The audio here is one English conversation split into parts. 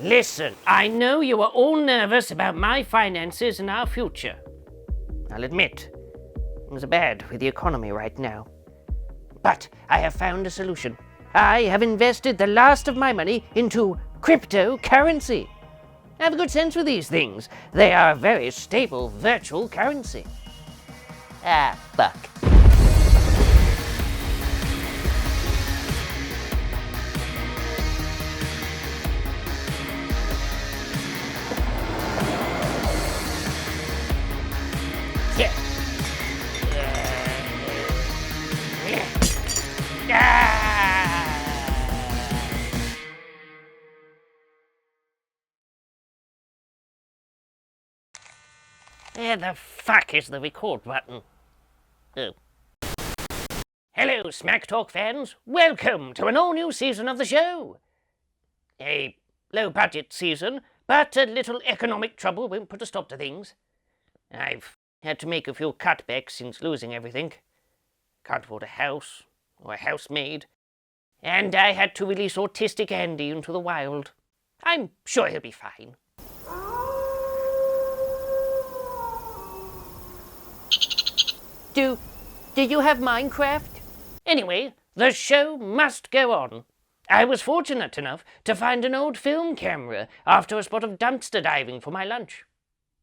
Listen, I know you are all nervous about my finances and our future. I'll admit, things are bad with the economy right now. But I have found a solution. I have invested the last of my money into cryptocurrency. I have a good sense with these things. They are a very stable virtual currency. Ah, fuck. Where the fuck is the record button? Oh. Hello, Smack Talk fans. Welcome to an all-new season of the show. A low-budget season, but a little economic trouble won't put a stop to things. I've had to make a few cutbacks since losing everything. Can't afford a house or a housemaid. And I had to release Autistic Andy into the wild. I'm sure he'll be fine. Do you have Minecraft? Anyway, the show must go on. I was fortunate enough to find an old film camera after a spot of dumpster diving for my lunch.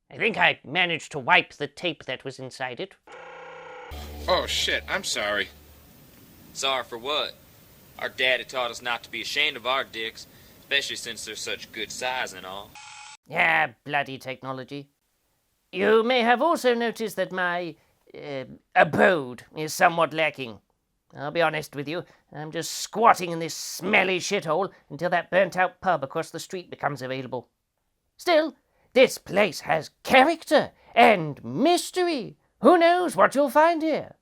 I think I managed to wipe the tape that was inside it. Oh shit, I'm sorry. Sorry for what? Our daddy taught us not to be ashamed of our dicks, especially since they're such good size and all. Yeah, bloody technology. You may have also noticed that my abode is somewhat lacking. I'll be honest with you, I'm just squatting in this smelly shithole until that burnt-out pub across the street becomes available. Still, this place has character and mystery. Who knows what you'll find here?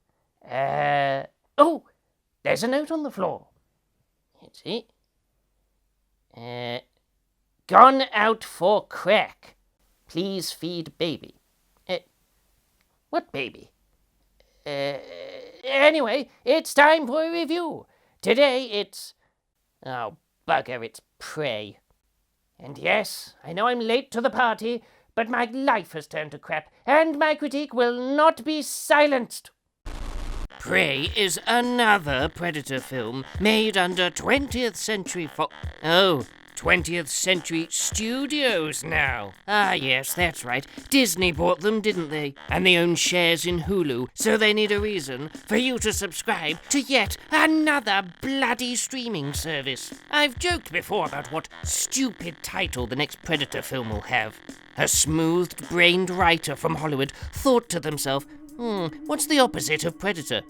Oh, there's a note on the floor. Let's see. Gone out for crack. Please feed baby. What baby? Anyway, it's time for a review. Today it's... Oh, bugger, it's Prey. And yes, I know I'm late to the party, but my life has turned to crap, and my critique will not be silenced. Prey is another Predator film made under 20th Century Fox... Oh, 20th Century Studios now. Ah, yes, that's right. Disney bought them, didn't they? And they own shares in Hulu, so they need a reason for you to subscribe to yet another bloody streaming service. I've joked before about what stupid title the next Predator film will have. A smooth-brained writer from Hollywood thought to themselves, what's the opposite of Predator?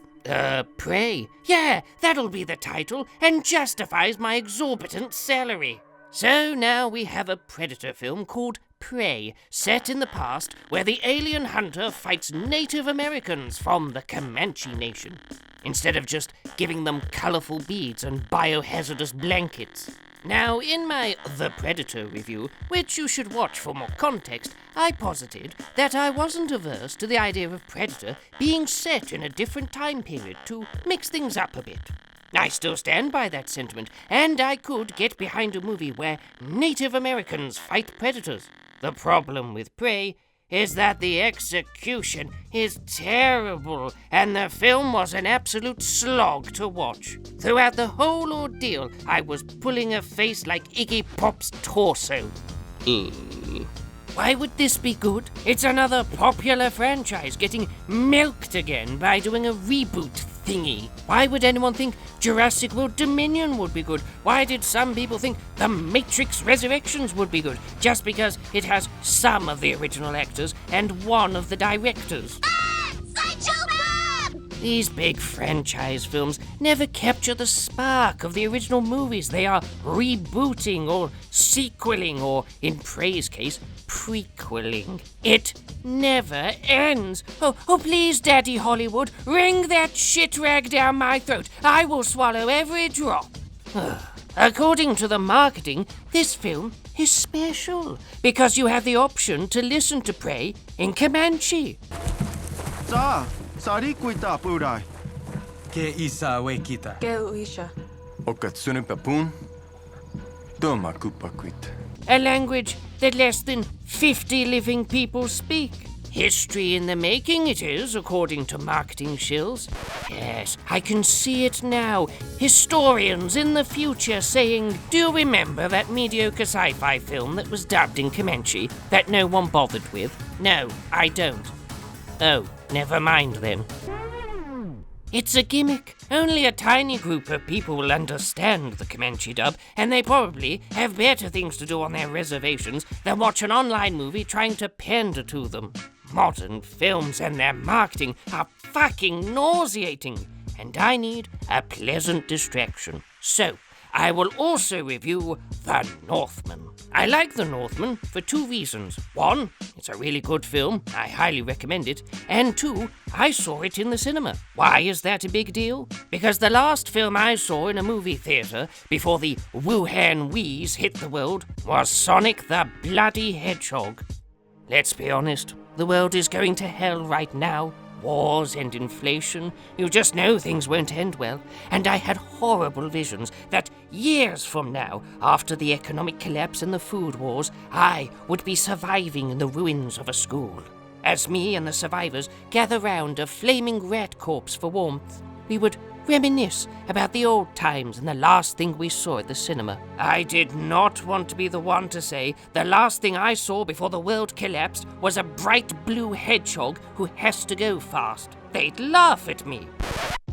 Prey. Yeah, that'll be the title, and justifies my exorbitant salary. So now we have a Predator film called Prey, set in the past, where the alien hunter fights Native Americans from the Comanche Nation, instead of just giving them colourful beads and biohazardous blankets. Now, in my The Predator review, which you should watch for more context, I posited that I wasn't averse to the idea of Predator being set in a different time period to mix things up a bit. I still stand by that sentiment, and I could get behind a movie where Native Americans fight predators. The problem with Prey is that the execution is terrible, and the film was an absolute slog to watch. Throughout the whole ordeal, I was pulling a face like Iggy Pop's torso. Why would this be good? It's another popular franchise getting milked again by doing a reboot thingy. Why would anyone think Jurassic World Dominion would be good? Why did some people think The Matrix Resurrections would be good? Just because it has some of the original actors and one of the directors. These big franchise films never capture the spark of the original movies. They are rebooting or sequeling or, in Prey's case, prequeling. It never ends. Oh, please, Daddy Hollywood, wring that shit rag down my throat. I will swallow every drop. According to the marketing, this film is special because you have the option to listen to Prey in Comanche. Sarikuita purai. Ke isa we kita. Ke uisha. Okat sunupapun. Doma kupakuit. a language that less than 50 living people speak. History in the making it is, according to marketing shills. Yes, I can see it now. Historians in the future saying, "Do you remember that mediocre sci-fi film that was dubbed in Comanche that no one bothered with?" No, I don't. Oh, never mind then. It's a gimmick. Only a tiny group of people will understand the Comanche dub, and they probably have better things to do on their reservations than watch an online movie trying to pander to them. Modern films and their marketing are fucking nauseating, and I need a pleasant distraction. So, I will also review The Northman. I like The Northman for 2 reasons. 1, it's a really good film, I highly recommend it. And 2, I saw it in the cinema. Why is that a big deal? Because the last film I saw in a movie theatre before the Wuhan wheeze hit the world was Sonic the Bloody Hedgehog. Let's be honest, the world is going to hell right now. Wars and inflation, you just know things won't end well. And I had horrible visions that years from now, after the economic collapse and the food wars, I would be surviving in the ruins of a school. As me and the survivors gather round a flaming rat corpse for warmth, we would reminisce about the old times and the last thing we saw at the cinema. I did not want to be the one to say the last thing I saw before the world collapsed was a bright blue hedgehog who has to go fast. They'd laugh at me.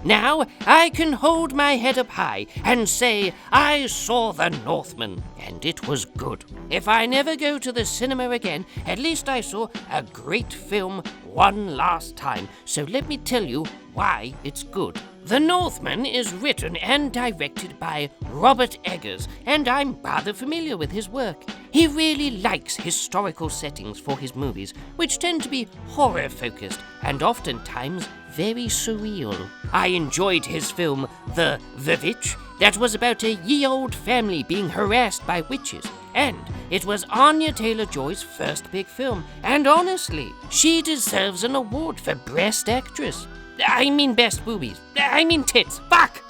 Now I can hold my head up high and say I saw The Northman, and it was good. If I never go to the cinema again, at least I saw a great film one last time, so let me tell you why it's good. The Northman is written and directed by Robert Eggers, and I'm rather familiar with his work. He really likes historical settings for his movies, which tend to be horror-focused and oftentimes very surreal. I enjoyed his film The Witch, that was about a ye-old family being harassed by witches, and it was Anya Taylor-Joy's first big film, and honestly, she deserves an award for Best Actress. I mean best boobies. I mean tits. Fuck!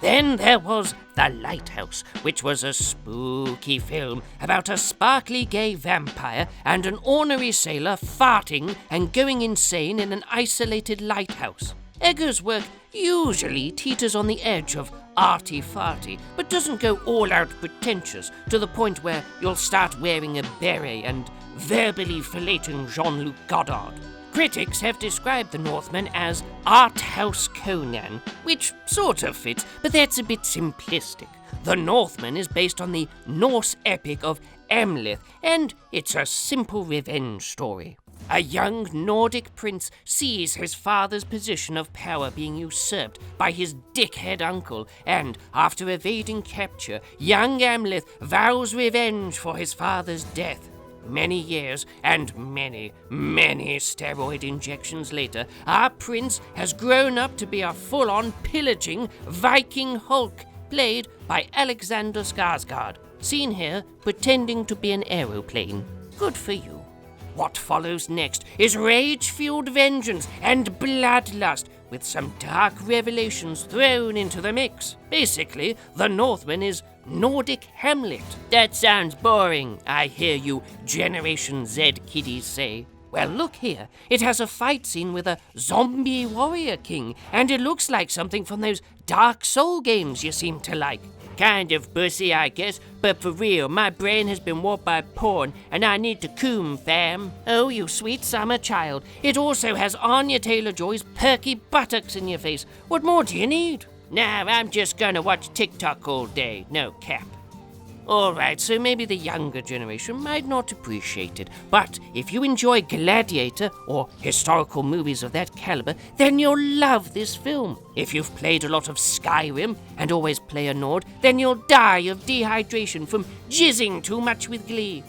Then there was The Lighthouse, which was a spooky film about a sparkly gay vampire and an ornery sailor farting and going insane in an isolated lighthouse. Eggers' work usually teeters on the edge of arty-farty, but doesn't go all-out pretentious to the point where you'll start wearing a beret and verbally filleting Jean-Luc Godard. Critics have described The Northman as Art House Conan, which sort of fits, but that's a bit simplistic. The Northman is based on the Norse epic of Amleth, and it's a simple revenge story. A young Nordic prince sees his father's position of power being usurped by his dickhead uncle, and after evading capture, young Amleth vows revenge for his father's death. Many years and many steroid injections later, our prince has grown up to be a full-on pillaging Viking Hulk, played by Alexander Skarsgård, seen here pretending to be an aeroplane. Good for you. What follows next is rage-fueled vengeance and bloodlust, with some dark revelations thrown into the mix. Basically, The Northman is Nordic Hamlet. That sounds boring, I hear you Generation Z kiddies say. Well, look here. It has a fight scene with a zombie warrior king, and it looks like something from those Dark Soul games you seem to like. Kind of bussy, I guess, but for real, my brain has been warped by porn, and I need to coom, fam. Oh, you sweet summer child. It also has Anya Taylor-Joy's perky buttocks in your face. What more do you need? Nah, I'm just gonna watch TikTok all day. No cap. Alright, so maybe the younger generation might not appreciate it, but if you enjoy Gladiator or historical movies of that caliber, then you'll love this film. If you've played a lot of Skyrim and always play a Nord, then you'll die of dehydration from jizzing too much with glee.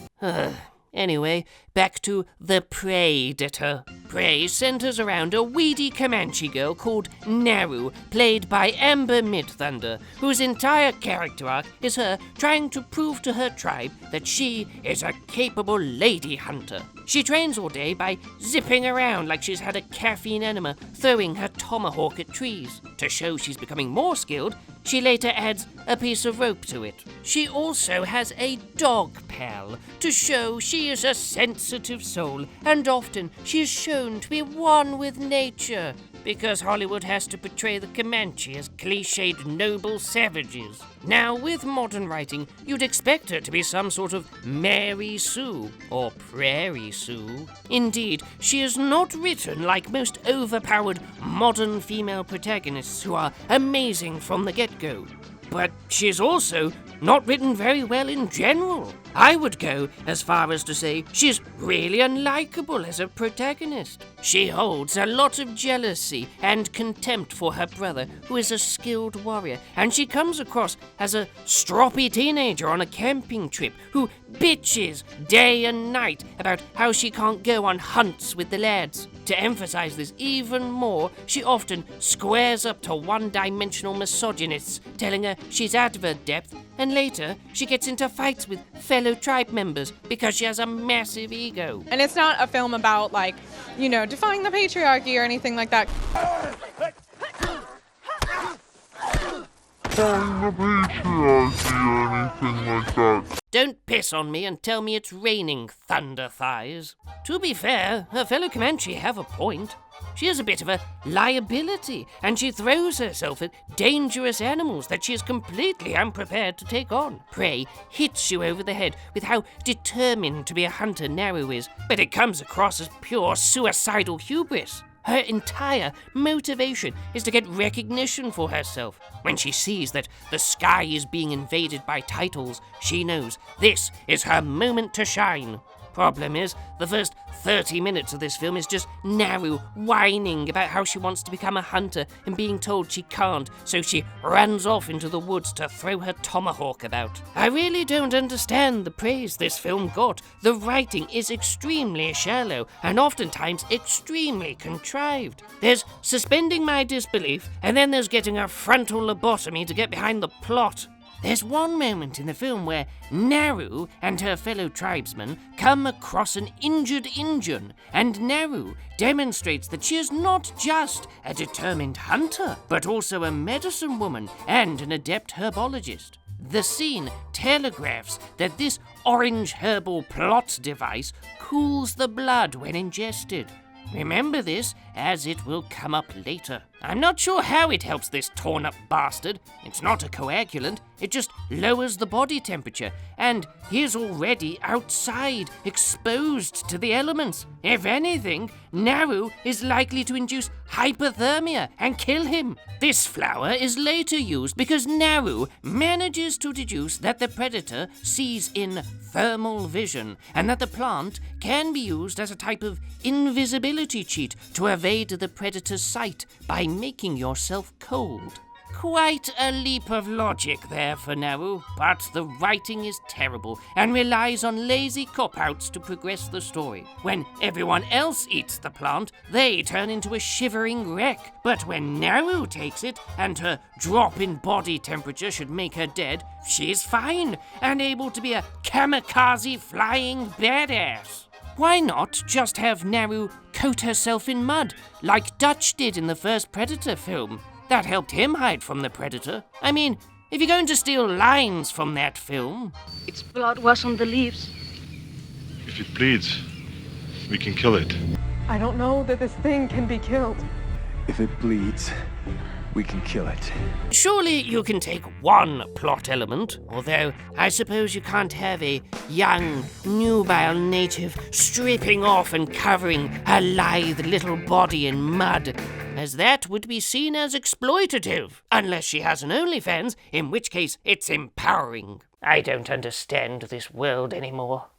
Anyway, back to The Predator. Prey centers around a weedy Comanche girl called Naru, played by Amber Midthunder, whose entire character arc is her trying to prove to her tribe that she is a capable lady hunter. She trains all day by zipping around like she's had a caffeine enema, throwing her tomahawk at trees. To show she's becoming more skilled, she later adds a piece of rope to it. She also has a dog pal to show she is a sensitive soul, and often she is shown to be one with nature, because Hollywood has to portray the Comanche as cliched noble savages. Now, with modern writing, you'd expect her to be some sort of Mary Sue or Prairie Sue. Indeed, she is not written like most overpowered modern female protagonists who are amazing from the get-go. But she's also not written very well in general. I would go as far as to say she's really unlikable as a protagonist. She holds a lot of jealousy and contempt for her brother, who is a skilled warrior, and she comes across as a stroppy teenager on a camping trip who bitches day and night about how she can't go on hunts with the lads. To emphasize this even more, she often squares up to one-dimensional misogynists, telling her she's out of her depth, and later she gets into fights with fellow tribe members because she has a massive ego. And it's not a film about, like, you know, defying the patriarchy or anything like that. Don't piss on me and tell me it's raining, Thunder Thighs. To be fair, her fellow Comanche have a point. She is a bit of a liability, and she throws herself at dangerous animals that she is completely unprepared to take on. Prey hits you over the head with how determined to be a hunter Naru is, but it comes across as pure suicidal hubris. Her entire motivation is to get recognition for herself. When she sees that the sky is being invaded by titles, she knows this is her moment to shine. Problem is, the first 30 minutes of this film is just Naru whining about how she wants to become a hunter and being told she can't, so she runs off into the woods to throw her tomahawk about. I really don't understand the praise this film got. The writing is extremely shallow and oftentimes extremely contrived. There's suspending my disbelief, and then there's getting a frontal lobotomy to get behind the plot. There's one moment in the film where Naru and her fellow tribesmen come across an injured Injun, and Naru demonstrates that she is not just a determined hunter, but also a medicine woman and an adept herbologist. The scene telegraphs that this orange herbal plot device cools the blood when ingested. Remember this, as it will come up later. I'm not sure how it helps this torn-up bastard. It's not a coagulant, it just lowers the body temperature, and he's already outside, exposed to the elements. If anything, Naru is likely to induce hypothermia and kill him. This flower is later used because Naru manages to deduce that the predator sees in thermal vision, and that the plant can be used as a type of invisibility cheat to evade the predator's sight by making yourself cold. Quite a leap of logic there for Naru, but the writing is terrible and relies on lazy cop-outs to progress the story. When everyone else eats the plant, they turn into a shivering wreck. But when Naru takes it, and her drop in body temperature should make her dead, she's fine and able to be a kamikaze flying badass. Why not just have Naru coat herself in mud, like Dutch did in the first Predator film? That helped him hide from the Predator. I mean, if you're going to steal lines from that film... Its blood was on the leaves. If it bleeds, we can kill it. I don't know that this thing can be killed. If it bleeds, we can kill it. Surely you can take one plot element, although I suppose you can't have a young, nubile native stripping off and covering her lithe little body in mud, as that would be seen as exploitative, unless she has an OnlyFans, in which case it's empowering. I don't understand this world anymore.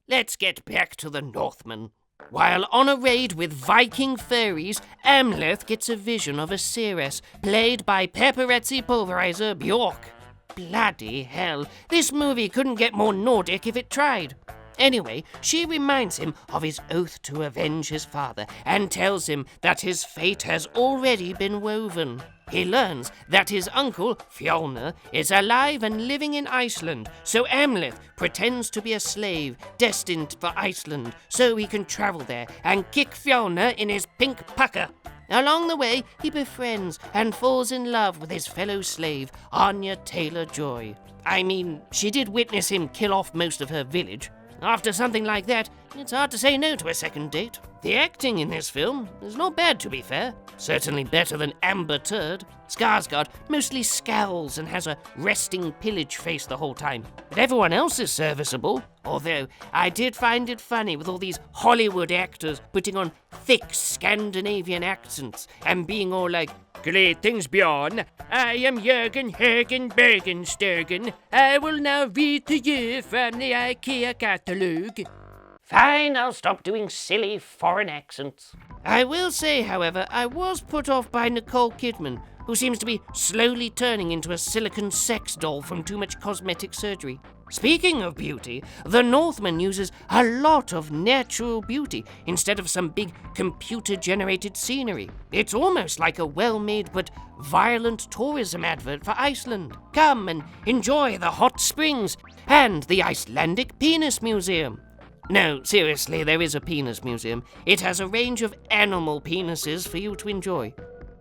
Let's get back to the Northman. While on a raid with Viking fairies, Amleth gets a vision of a seeress, played by Pepperazzi Pulverizer Bjork. Bloody hell, this movie couldn't get more Nordic if it tried. Anyway, she reminds him of his oath to avenge his father and tells him that his fate has already been woven. He learns that his uncle, Fjolnir, is alive and living in Iceland, so Amleth pretends to be a slave destined for Iceland so he can travel there and kick Fjolnir in his pink pucker. Along the way, he befriends and falls in love with his fellow slave, Anya Taylor-Joy. I mean, she did witness him kill off most of her village. After something like that, it's hard to say no to a second date. The acting in this film is not bad, to be fair. Certainly better than Amber Turd. Skarsgård mostly scowls and has a resting pillage face the whole time. But everyone else is serviceable. Although, I did find it funny with all these Hollywood actors putting on thick Scandinavian accents and being all like, "Greetings, Bjorn. I am Jürgen Hagen Bergenstegen. I will now read to you from the IKEA catalogue." Fine, I'll stop doing silly foreign accents. I will say, however, I was put off by Nicole Kidman, who seems to be slowly turning into a silicone sex doll from too much cosmetic surgery. Speaking of beauty, The Northman uses a lot of natural beauty instead of some big computer-generated scenery. It's almost like a well-made but violent tourism advert for Iceland. Come and enjoy the hot springs and the Icelandic Penis Museum. No, seriously, there is a penis museum. It has a range of animal penises for you to enjoy.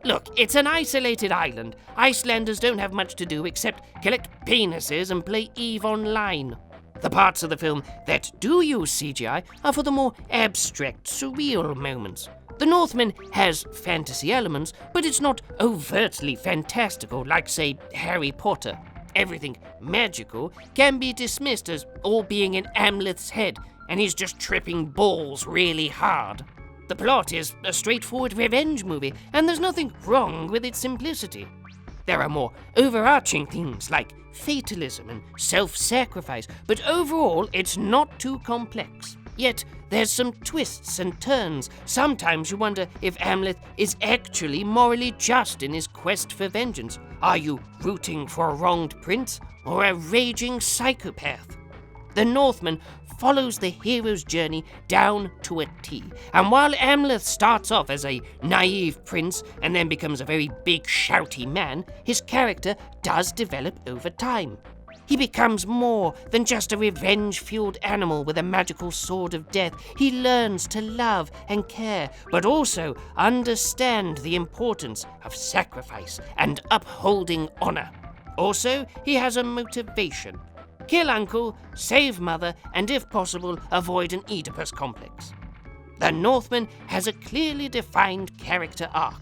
Look, it's an isolated island. Icelanders don't have much to do except collect penises and play EVE Online. The parts of the film that do use CGI are for the more abstract, surreal moments. The Northman has fantasy elements, but it's not overtly fantastical like, say, Harry Potter. Everything magical can be dismissed as all being in Amleth's head, and he's just tripping balls really hard. The plot is a straightforward revenge movie, and there's nothing wrong with its simplicity. There are more overarching themes like fatalism and self-sacrifice, but overall it's not too complex. Yet there's some twists and turns. Sometimes you wonder if Amleth is actually morally just in his quest for vengeance. Are you rooting for a wronged prince or a raging psychopath? The Northman follows the hero's journey down to a T, and while Amleth starts off as a naive prince and then becomes a very big, shouty man, his character does develop over time. He becomes more than just a revenge-fueled animal with a magical sword of death. He learns to love and care, but also understand the importance of sacrifice and upholding honor. Also, he has a motivation. Kill uncle, save mother, and if possible, avoid an Oedipus complex. The Northman has a clearly defined character arc.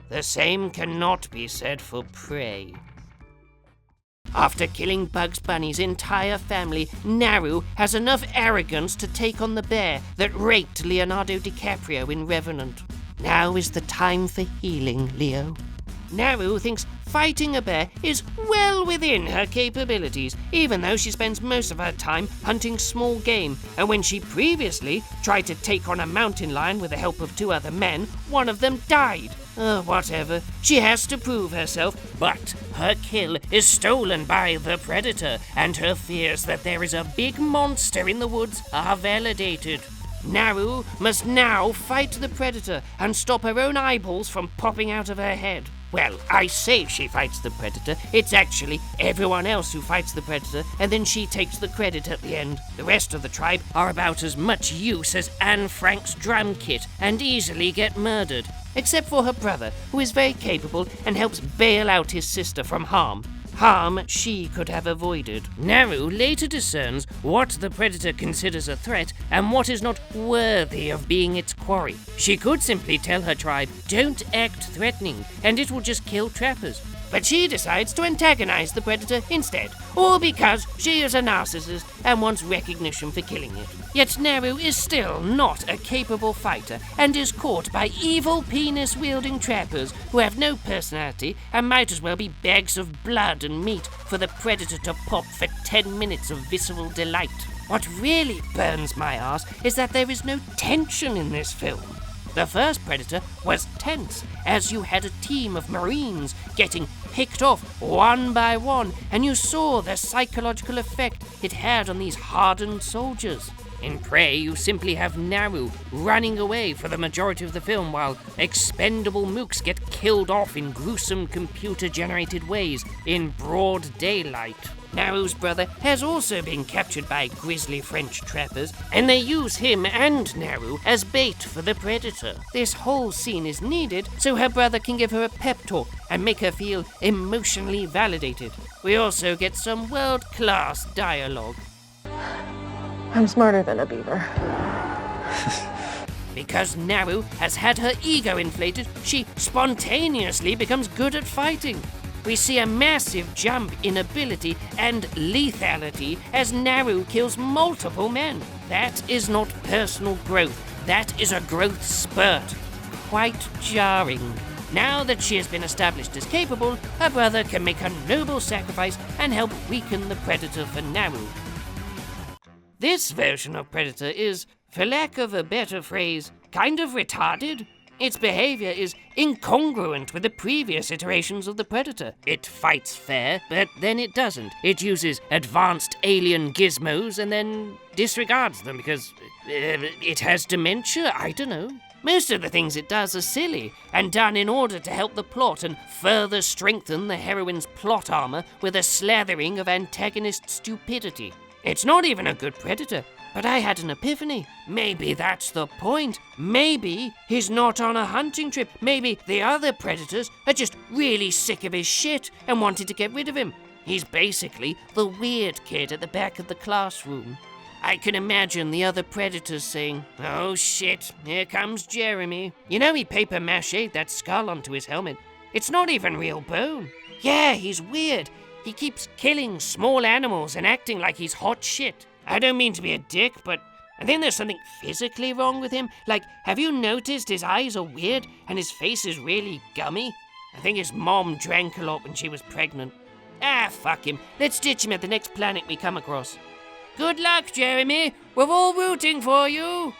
The same cannot be said for Prey. After killing Bugs Bunny's entire family, Naru has enough arrogance to take on the bear that raped Leonardo DiCaprio in Revenant. Now is the time for healing, Leo. Naru thinks fighting a bear is well within her capabilities, even though she spends most of her time hunting small game, and when she previously tried to take on a mountain lion with the help of 2 other men, one of them died. Whatever. She has to prove herself, but her kill is stolen by the predator, and her fears that there is a big monster in the woods are validated. Naru must now fight the predator and stop her own eyeballs from popping out of her head. Well, I say she fights the predator. It's actually everyone else who fights the predator, and then she takes the credit at the end. The rest of the tribe are about as much use as Anne Frank's drum kit and easily get murdered. Except for her brother, who is very capable and helps bail out his sister from harm. Harm she could have avoided. Naru later discerns what the predator considers a threat and what is not worthy of being its quarry. She could simply tell her tribe, "Don't act threatening," and it will just kill trappers. But she decides to antagonize the predator instead, all because she is a narcissist and wants recognition for killing it. Yet Naru is still not a capable fighter and is caught by evil penis-wielding trappers who have no personality and might as well be bags of blood and meat for the predator to pop for 10 minutes of visceral delight. What really burns my ass is that there is no tension in this film. The first Predator was tense, as you had a team of Marines getting picked off one by one, and you saw the psychological effect it had on these hardened soldiers. In Prey, you simply have Naru running away for the majority of the film while expendable mooks get killed off in gruesome computer-generated ways in broad daylight. Naru's brother has also been captured by grisly French trappers, and they use him and Naru as bait for the predator. This whole scene is needed so her brother can give her a pep talk and make her feel emotionally validated. We also get some world-class dialogue. I'm smarter than a beaver. Because Naru has had her ego inflated, she spontaneously becomes good at fighting. We see a massive jump in ability and lethality as Naru kills multiple men. That is not personal growth. That is a growth spurt. Quite jarring. Now that she has been established as capable, her brother can make a noble sacrifice and help weaken the predator for Naru. This version of Predator is, for lack of a better phrase, kind of retarded. Its behavior is incongruent with the previous iterations of the Predator. It fights fair, but then it doesn't. It uses advanced alien gizmos and then disregards them because it has dementia, I don't know. Most of the things it does are silly and done in order to help the plot and further strengthen the heroine's plot armor with a slathering of antagonist stupidity. It's not even a good predator, but I had an epiphany. Maybe that's the point. Maybe he's not on a hunting trip. Maybe the other predators are just really sick of his shit and wanted to get rid of him. He's basically the weird kid at the back of the classroom. I can imagine the other predators saying, "Oh shit, here comes Jeremy." You know, he paper mache'd that skull onto his helmet. It's not even real bone. Yeah, he's weird. He keeps killing small animals and acting like he's hot shit. I don't mean to be a dick, but I think there's something physically wrong with him. Like, have you noticed his eyes are weird and his face is really gummy? I think his mom drank a lot when she was pregnant. Ah, fuck him. Let's ditch him at the next planet we come across. Good luck, Jeremy. We're all rooting for you.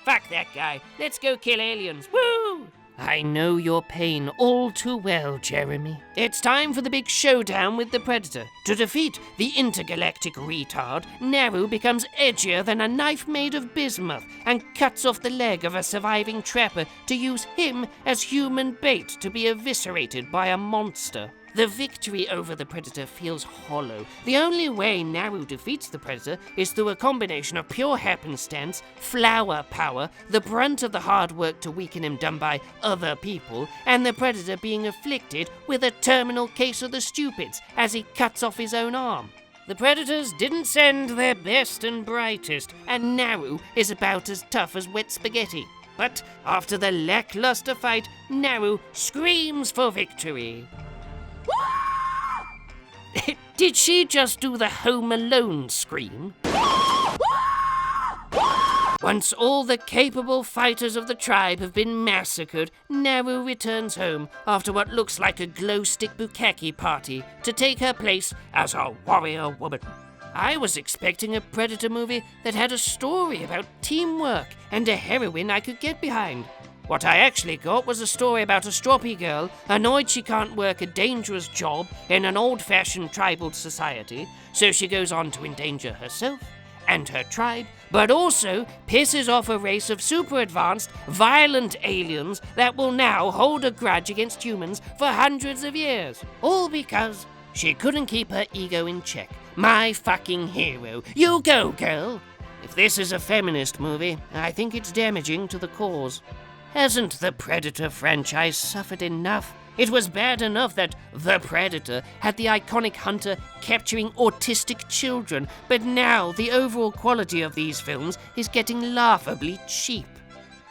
Fuck that guy. Let's go kill aliens. Woo! I know your pain all too well, Jeremy. It's time for the big showdown with the Predator. To defeat the intergalactic retard, Naru becomes edgier than a knife made of bismuth and cuts off the leg of a surviving trapper to use him as human bait to be eviscerated by a monster. The victory over the Predator feels hollow. The only way Naru defeats the Predator is through a combination of pure happenstance, flower power, the brunt of the hard work to weaken him done by other people, and the Predator being afflicted with a terminal case of the stupids as he cuts off his own arm. The Predators didn't send their best and brightest, and Naru is about as tough as wet spaghetti. But after the lackluster fight, Naru screams for victory. Did she just do the Home Alone scream? Once all the capable fighters of the tribe have been massacred, Naru returns home after what looks like a glow-stick bukkake party to take her place as a warrior woman. I was expecting a Predator movie that had a story about teamwork and a heroine I could get behind. What I actually got was a story about a stroppy girl annoyed she can't work a dangerous job in an old-fashioned tribal society, so she goes on to endanger herself and her tribe, but also pisses off a race of super-advanced, violent aliens that will now hold a grudge against humans for hundreds of years. All because she couldn't keep her ego in check. My fucking hero. You go, girl! If this is a feminist movie, I think it's damaging to the cause. Hasn't the Predator franchise suffered enough? It was bad enough that The Predator had the iconic hunter capturing autistic children, but now the overall quality of these films is getting laughably cheap.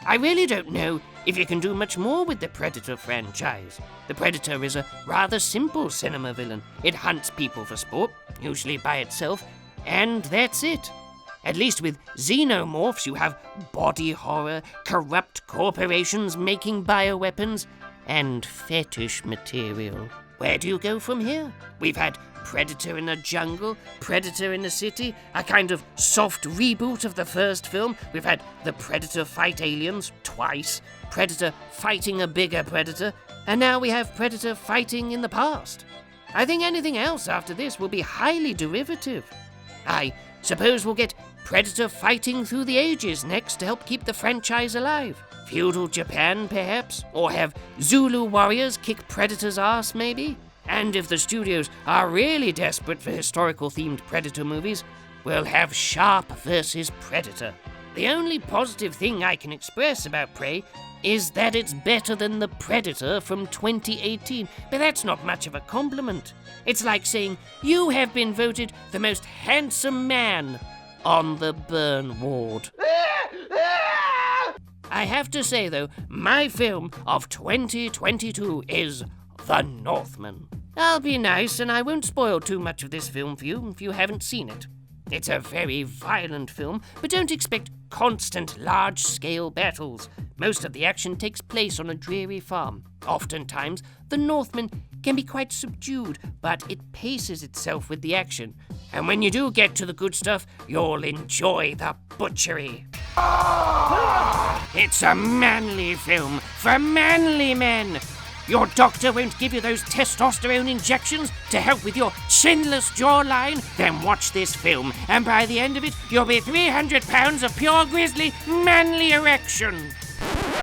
I really don't know if you can do much more with the Predator franchise. The Predator is a rather simple cinema villain. It hunts people for sport, usually by itself, and that's it. At least with xenomorphs, you have body horror, corrupt corporations making bioweapons, and fetish material. Where do you go from here? We've had Predator in the jungle, Predator in the city, a kind of soft reboot of the first film. We've had the Predator fight aliens twice, Predator fighting a bigger Predator. and now we have Predator fighting in the past. I think anything else after this will be highly derivative. I suppose we'll get Predator fighting through the ages next to help keep the franchise alive. Feudal Japan, perhaps? Or have Zulu warriors kick Predator's ass, maybe? And if the studios are really desperate for historical-themed Predator movies, we'll have Sharp versus Predator. The only positive thing I can express about Prey is that it's better than the Predator from 2018, but that's not much of a compliment. It's like saying, you have been voted the most handsome man on the burn ward. I have to say, though, my film of 2022 is The Northman. I'll be nice and I won't spoil too much of this film for you if you haven't seen it. It's a very violent film, but don't expect constant large-scale battles. Most of the action takes place on a dreary farm. Oftentimes, the Northman can be quite subdued, but it paces itself with the action. And when you do get to the good stuff, you'll enjoy the butchery. It's a manly film for manly men. Your doctor won't give you those testosterone injections to help with your chinless jawline? Then watch this film, and by the end of it, you'll be 300 pounds of pure grizzly manly erection.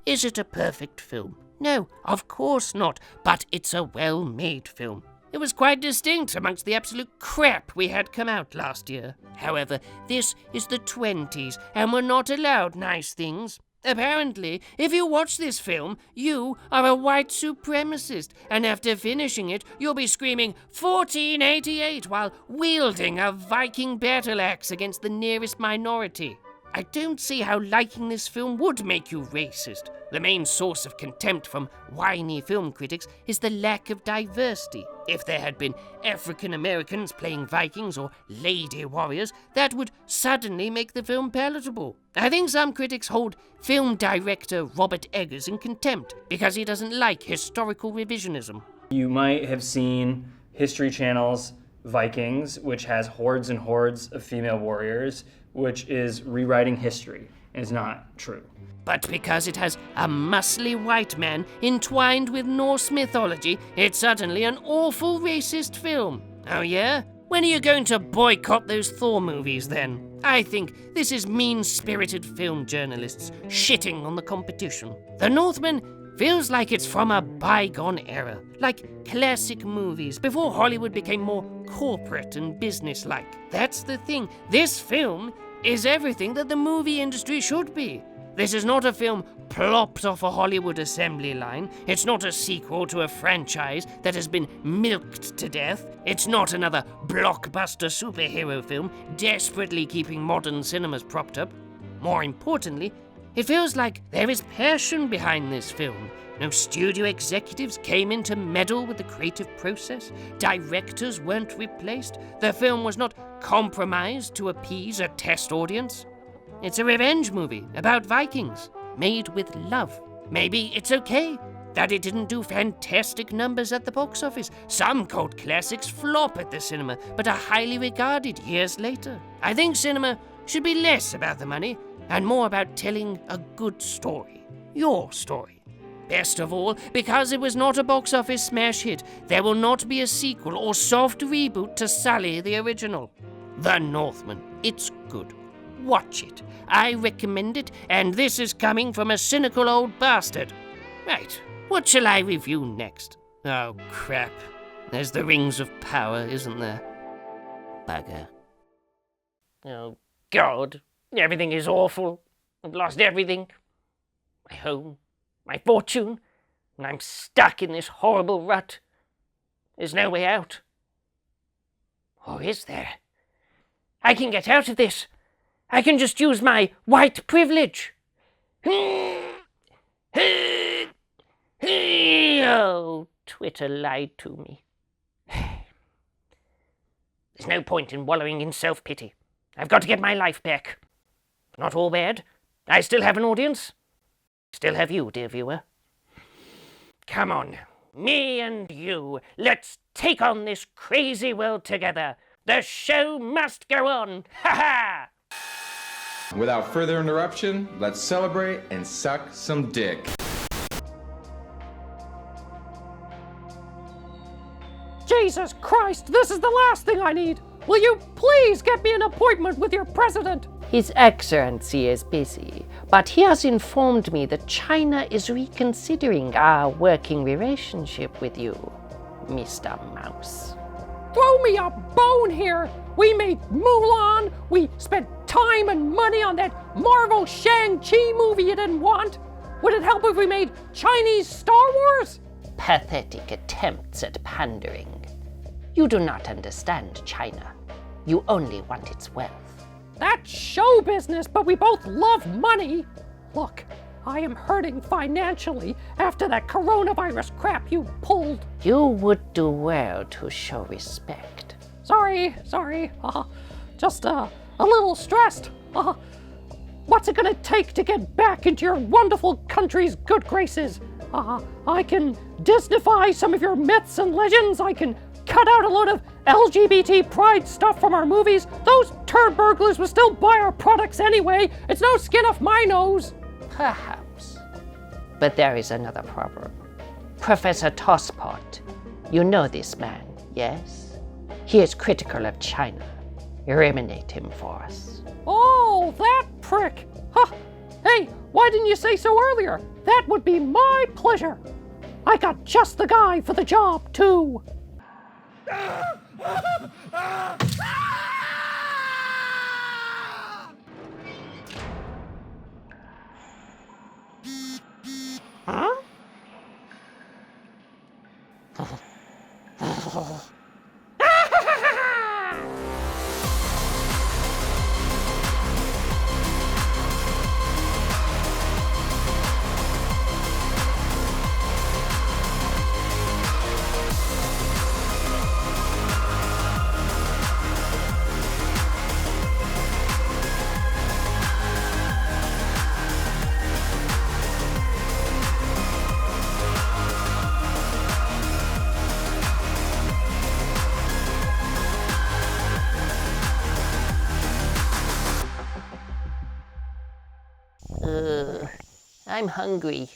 Is it a perfect film? No, of course not, but it's a well-made film. It was quite distinct amongst the absolute crap we had come out last year. However, this is the 20s, and we're not allowed nice things. Apparently, if you watch this film, you are a white supremacist, and after finishing it, you'll be screaming 1488 while wielding a Viking battle axe against the nearest minority. I don't see how liking this film would make you racist. The main source of contempt from whiny film critics is the lack of diversity. If there had been African Americans playing Vikings or lady warriors, that would suddenly make the film palatable. I think some critics hold film director Robert Eggers in contempt because he doesn't like historical revisionism. You might have seen History Channel's Vikings, which has hordes and hordes of female warriors, which is rewriting history, and is not true. But because it has a muscly white man entwined with Norse mythology, it's suddenly an awful racist film. Oh yeah? When are you going to boycott those Thor movies then? I think this is mean-spirited film journalists shitting on the competition. The Northman feels like it's from a bygone era, like classic movies before Hollywood became more corporate and businesslike. That's the thing. This film is everything that the movie industry should be. This is not a film plopped off a Hollywood assembly line. It's not a sequel to a franchise that has been milked to death. It's not another blockbuster superhero film desperately keeping modern cinemas propped up. More importantly, it feels like there is passion behind this film. No studio executives came in to meddle with the creative process. Directors weren't replaced. The film was not compromised to appease a test audience. It's a revenge movie about Vikings, made with love. Maybe it's okay that it didn't do fantastic numbers at the box office. Some cult classics flop at the cinema, but are highly regarded years later. I think cinema should be less about the money and more about telling a good story. Your story. Best of all, because it was not a box office smash hit, there will not be a sequel or soft reboot to sully the original. The Northman. It's good. Watch it. I recommend it, and this is coming from a cynical old bastard. Right, what shall I review next? Oh, crap. There's the Rings of Power, isn't there? Bugger. Oh, God. Everything is awful. I've lost everything. My home, my fortune, and I'm stuck in this horrible rut. There's no way out. Or is there? I can get out of this. I can just use my white privilege. Oh, Twitter lied to me. There's no point in wallowing in self-pity. I've got to get my life back. Not all bad. I still have an audience. Still have you, dear viewer. Come on, me and you. Let's take on this crazy world together. The show must go on. Ha ha! Without further interruption, let's celebrate and suck some dick. Jesus Christ, this is the last thing I need! Will you please get me an appointment with your president? His Excellency is busy, but he has informed me that China is reconsidering our working relationship with you, Mr. Mouse. Throw me a bone here! We made Mulan, we spent time and money on that Marvel Shang-Chi movie you didn't want! Would it help if we made Chinese Star Wars? Pathetic attempts at pandering. You do not understand China. You only want its wealth. That's show business, but we both love money. Look, I am hurting financially after that coronavirus crap you pulled. You would do well to show respect. Sorry. Just a little stressed. What's it gonna take to get back into your wonderful country's good graces? I can Disneyfy some of your myths and legends. I can cut out a load of LGBT pride stuff from our movies. Those turd burglars will still buy our products anyway. It's no skin off my nose. Perhaps. But there is another problem. Professor Tosspot. You know this man, yes? He is critical of China. Eliminate him for us. Oh, that prick! Huh. Hey, why didn't you say so earlier? That would be my pleasure. I got just the guy for the job, too. Huh? I'm hungry.